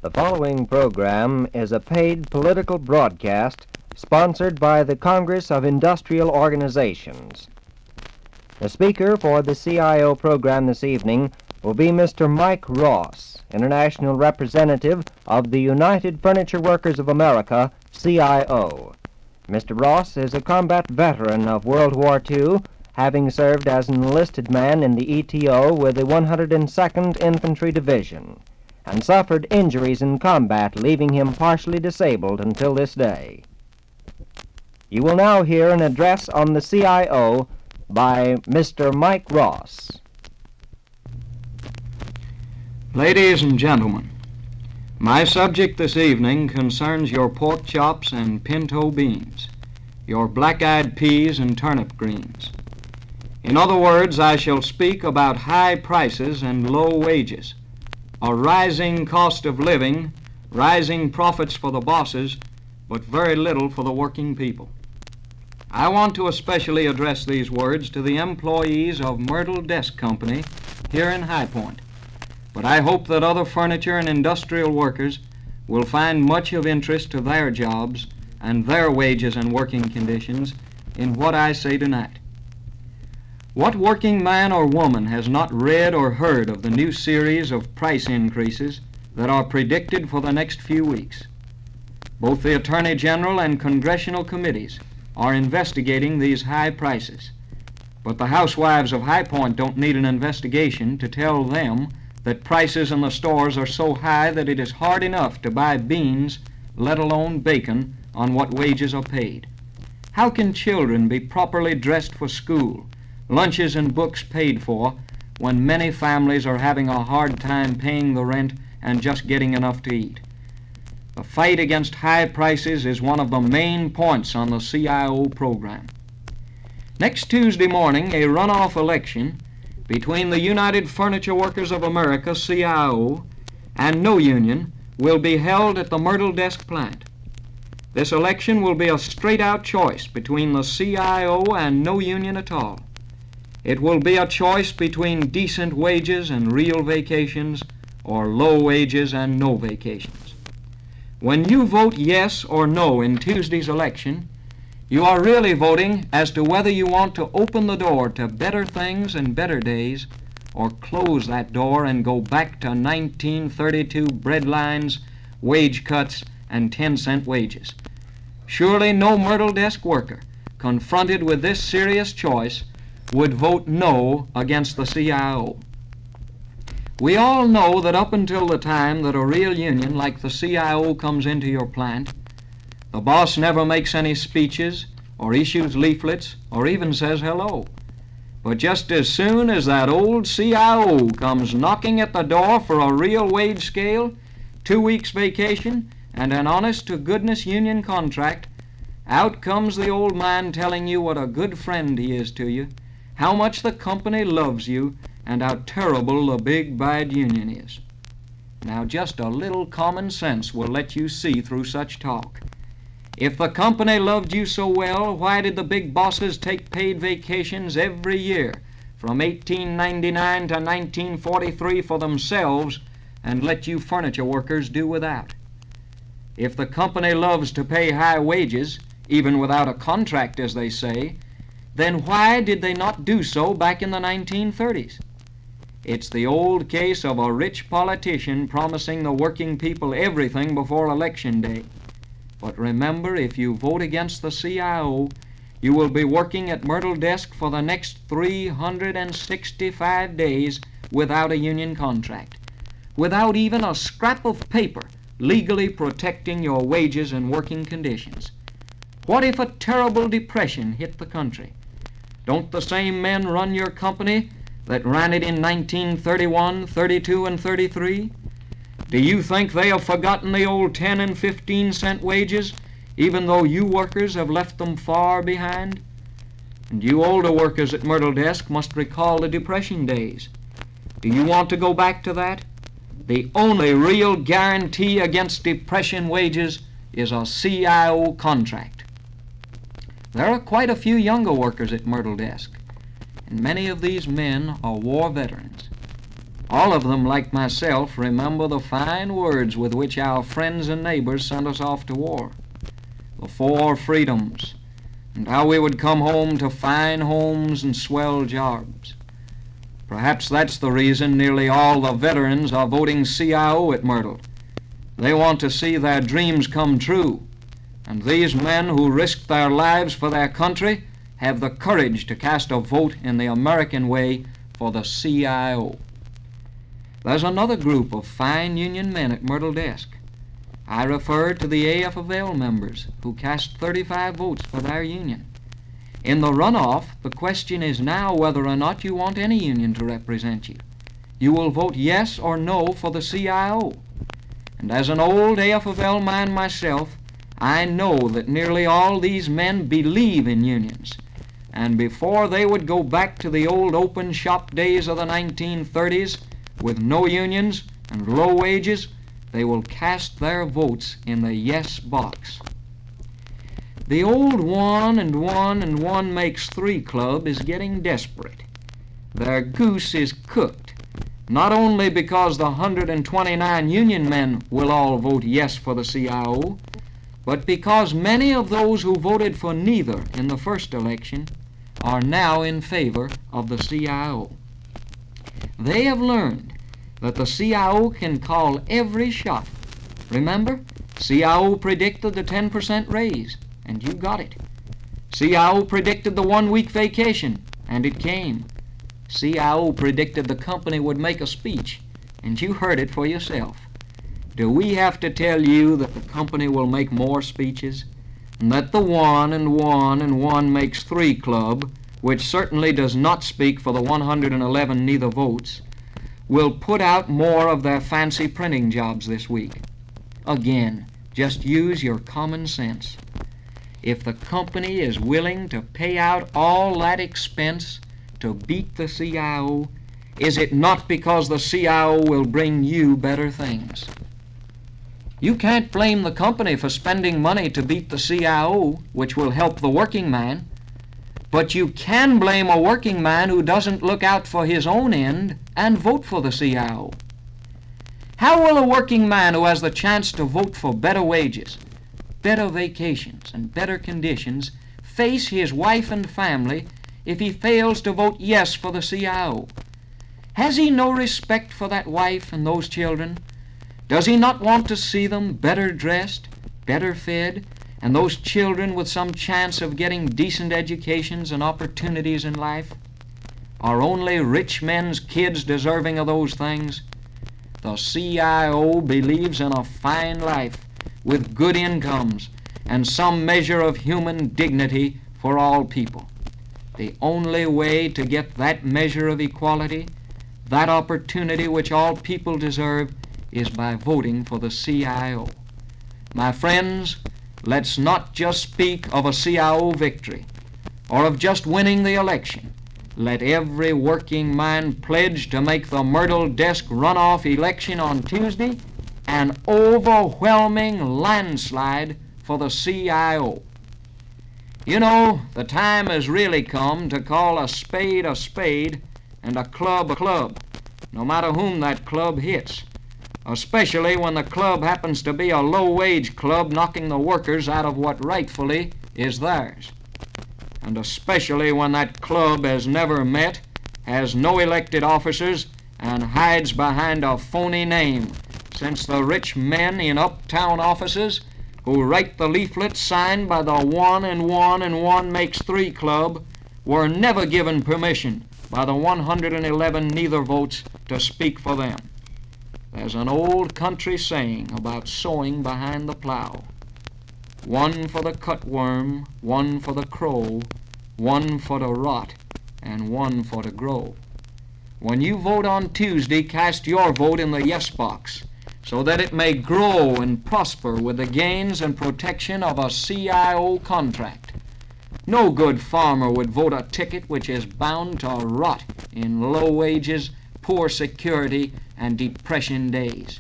The following program is a paid political broadcast sponsored by the Congress of Industrial Organizations. The speaker for the CIO program this evening will be Mr. Mike Ross, International Representative of the United Furniture Workers of America, CIO. Mr. Ross is a combat veteran of World War II, having served as an enlisted man in the ETO with the 102nd Infantry Division, and suffered injuries in combat, leaving him partially disabled until this day. You will now hear an address on the CIO by Mr. Mike Ross. Ladies and gentlemen, my subject this evening concerns your pork chops and pinto beans, your black-eyed peas and turnip greens. In other words, I shall speak about high prices and low wages, a rising cost of living, rising profits for the bosses, but very little for the working people. I want to especially address these words to the employees of Myrtle Desk Company here in High Point, but I hope that other furniture and industrial workers will find much of interest to their jobs and their wages and working conditions in what I say tonight. What working man or woman has not read or heard of the new series of price increases that are predicted for the next few weeks? Both the Attorney General and congressional committees are investigating these high prices, but the housewives of High Point don't need an investigation to tell them that prices in the stores are so high that it is hard enough to buy beans, let alone bacon, on what wages are paid. How can children be properly dressed for school, lunches and books paid for, when many families are having a hard time paying the rent and just getting enough to eat? The fight against high prices is one of the main points on the CIO program. Next Tuesday morning, a runoff election between the United Furniture Workers of America, CIO, and no union will be held at the Myrtle Desk plant. This election will be a straight-out choice between the CIO and no union at all. It will be a choice between decent wages and real vacations, or low wages and no vacations. When you vote yes or no in Tuesday's election, you are really voting as to whether you want to open the door to better things and better days, or close that door and go back to 1932 breadlines, wage cuts, and 10-cent wages. Surely no Myrtle Desk worker confronted with this serious choice would vote no against the CIO. We all know that up until the time that a real union like the CIO comes into your plant, the boss never makes any speeches or issues leaflets or even says hello. But just as soon as that old CIO comes knocking at the door for a real wage scale, 2 weeks vacation, and an honest-to-goodness union contract, out comes the old man telling you what a good friend he is to you, how much the company loves you, and how terrible the big bad union is. Now, just a little common sense will let you see through such talk. If the company loved you so well, why did the big bosses take paid vacations every year from 1899 to 1943 for themselves and let you furniture workers do without? If the company loves to pay high wages, even without a contract, as they say, then why did they not do so back in the 1930s? It's the old case of a rich politician promising the working people everything before Election Day. But remember, if you vote against the CIO, you will be working at Myrtle Desk for the next 365 days without a union contract, without even a scrap of paper legally protecting your wages and working conditions. What if a terrible depression hit the country? Don't the same men run your company that ran it in 1931, 32, and 33? Do you think they have forgotten the old 10 and 15-cent wages, even though you workers have left them far behind? And you older workers at Myrtle Desk must recall the Depression days. Do you want to go back to that? The only real guarantee against depression wages is a CIO contract. There are quite a few younger workers at Myrtle Desk, and many of these men are war veterans. All of them, like myself, remember the fine words with which our friends and neighbors sent us off to war. The 4 freedoms, and how we would come home to fine homes and swell jobs. Perhaps that's the reason nearly all the veterans are voting CIO at Myrtle. They want to see their dreams come true, and these men who risked their lives for their country have the courage to cast a vote in the American way for the CIO. There's another group of fine union men at Myrtle Desk. I refer to the AF of L members who cast 35 votes for their union. In the runoff, the question is now whether or not you want any union to represent you. You will vote yes or no for the CIO. And as an old AF of L man myself, I know that nearly all these men believe in unions. And before they would go back to the old open shop days of the 1930s, with no unions and low wages, they will cast their votes in the yes box. The old 1 and 1 and 1 makes 3 club is getting desperate. Their goose is cooked, not only because the 129 union men will all vote yes for the CIO, but because many of those who voted for neither in the first election are now in favor of the CIO. They have learned that the CIO can call every shot. Remember, CIO predicted the 10% raise, and you got it. CIO predicted the 1-week vacation, and it came. CIO predicted the company would make a speech, and you heard it for yourself. Do we have to tell you that the company will make more speeches, and that the 1 and 1 and 1 makes 3 club, which certainly does not speak for the 111 neither votes, will put out more of their fancy printing jobs this week? Again, just use your common sense. If the company is willing to pay out all that expense to beat the CIO, is it not because the CIO will bring you better things? You can't blame the company for spending money to beat the CIO, which will help the working man. But you can blame a working man who doesn't look out for his own end and vote for the CIO. How will a working man who has the chance to vote for better wages, better vacations, and better conditions face his wife and family if he fails to vote yes for the CIO? Has he no respect for that wife and those children? Does he not want to see them better dressed, better fed, and those children with some chance of getting decent educations and opportunities in life? Are only rich men's kids deserving of those things? The CIO believes in a fine life with good incomes and some measure of human dignity for all people. The only way to get that measure of equality, that opportunity which all people deserve, is by voting for the CIO. My friends, let's not just speak of a CIO victory or of just winning the election. Let every working man pledge to make the Myrtle Desk runoff election on Tuesday an overwhelming landslide for the CIO. You know, the time has really come to call a spade and a club, no matter whom that club hits, especially when the club happens to be a low-wage club knocking the workers out of what rightfully is theirs, and especially when that club has never met, has no elected officers, and hides behind a phony name, since the rich men in uptown offices who write the leaflets signed by the 1 and 1 and 1 makes 3 club were never given permission by the 111 neither votes to speak for them. There's an old country saying about sowing behind the plow. 1 for the cutworm, 1 for the crow, 1 for the rot, and 1 for the grow. When you vote on Tuesday, cast your vote in the yes box, so that it may grow and prosper with the gains and protection of a CIO contract. No good farmer would vote a ticket which is bound to rot in low wages, poor security, and depression days.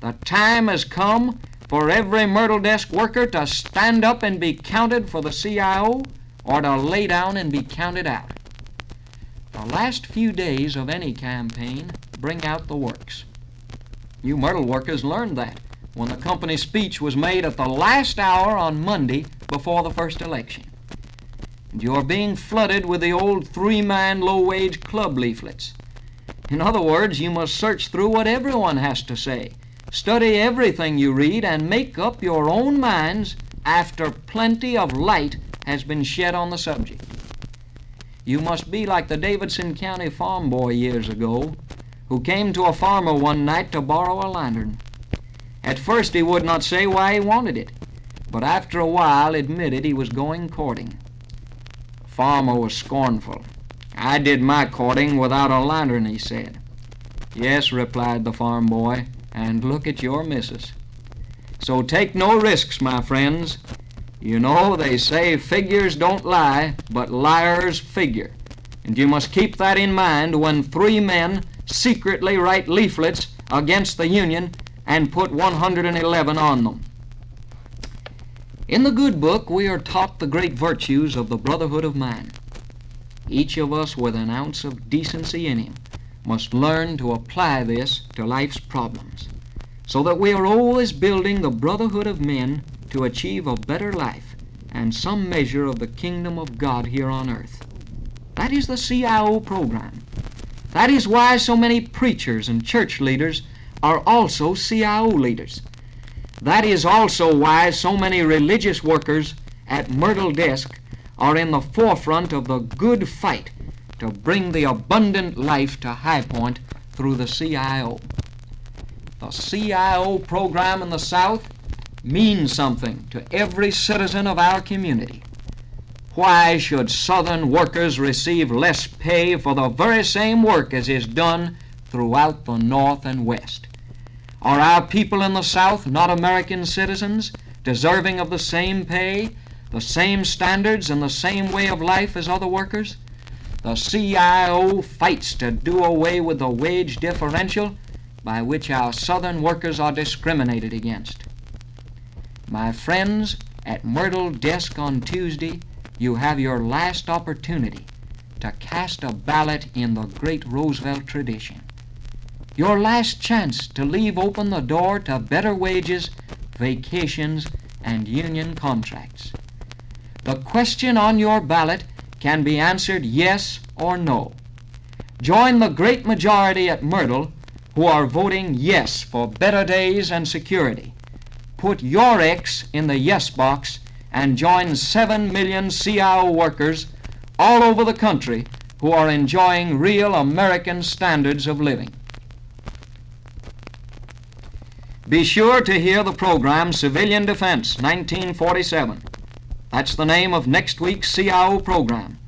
The time has come for every Myrtle Desk worker to stand up and be counted for the CIO, or to lay down and be counted out. The last few days of any campaign bring out the works. You Myrtle workers learned that when the company speech was made at the last hour on Monday before the first election. And you're being flooded with the old three-man low-wage club leaflets. In other words, you must search through what everyone has to say, study everything you read, and make up your own minds after plenty of light has been shed on the subject. You must be like the Davidson County farm boy years ago, who came to a farmer one night to borrow a lantern. At first he would not say why he wanted it, but after a while admitted he was going courting. The farmer was scornful. "I did my courting without a lantern," he said. "Yes," replied the farm boy, "and look at your missus." So take no risks, my friends. You know, they say figures don't lie, but liars figure. And you must keep that in mind when three men secretly write leaflets against the Union and put 111 on them. In the good book, we are taught the great virtues of the brotherhood of man. Each of us with an ounce of decency in him must learn to apply this to life's problems, so that we are always building the brotherhood of men to achieve a better life and some measure of the kingdom of God here on earth. That is the CIO program. That is why so many preachers and church leaders are also CIO leaders. That is also why so many religious workers at Myrtle Desk are in the forefront of the good fight to bring the abundant life to High Point through the CIO. The CIO program in the South means something to every citizen of our community. Why should Southern workers receive less pay for the very same work as is done throughout the North and West? Are our people in the South not American citizens, deserving of the same pay, the same standards, and the same way of life as other workers? The CIO fights to do away with the wage differential by which our Southern workers are discriminated against. My friends, at Myrtle Desk on Tuesday, you have your last opportunity to cast a ballot in the great Roosevelt tradition. Your last chance to leave open the door to better wages, vacations, and union contracts. The question on your ballot can be answered yes or no. Join the great majority at Myrtle who are voting yes for better days and security. Put your X in the yes box and join 7 million CIO workers all over the country who are enjoying real American standards of living. Be sure to hear the program Civilian Defense 1947. That's the name of next week's CIO program.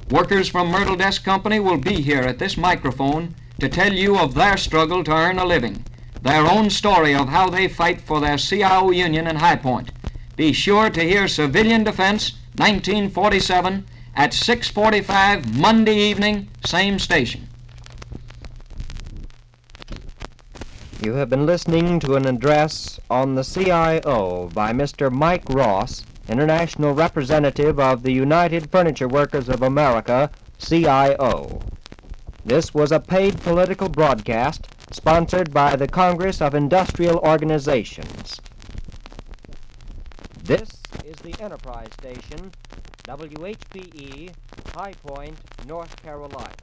Workers from Myrtle Desk Company will be here at this microphone to tell you of their struggle to earn a living, their own story of how they fight for their CIO union in High Point. Be sure to hear Civilian Defense 1947 at 6:45 Monday evening, same station. You have been listening to an address on the CIO by Mr. Mike Ross, International Representative of the United Furniture Workers of America, CIO. This was a paid political broadcast sponsored by the Congress of Industrial Organizations. This is the Enterprise Station, WHPE, High Point, North Carolina.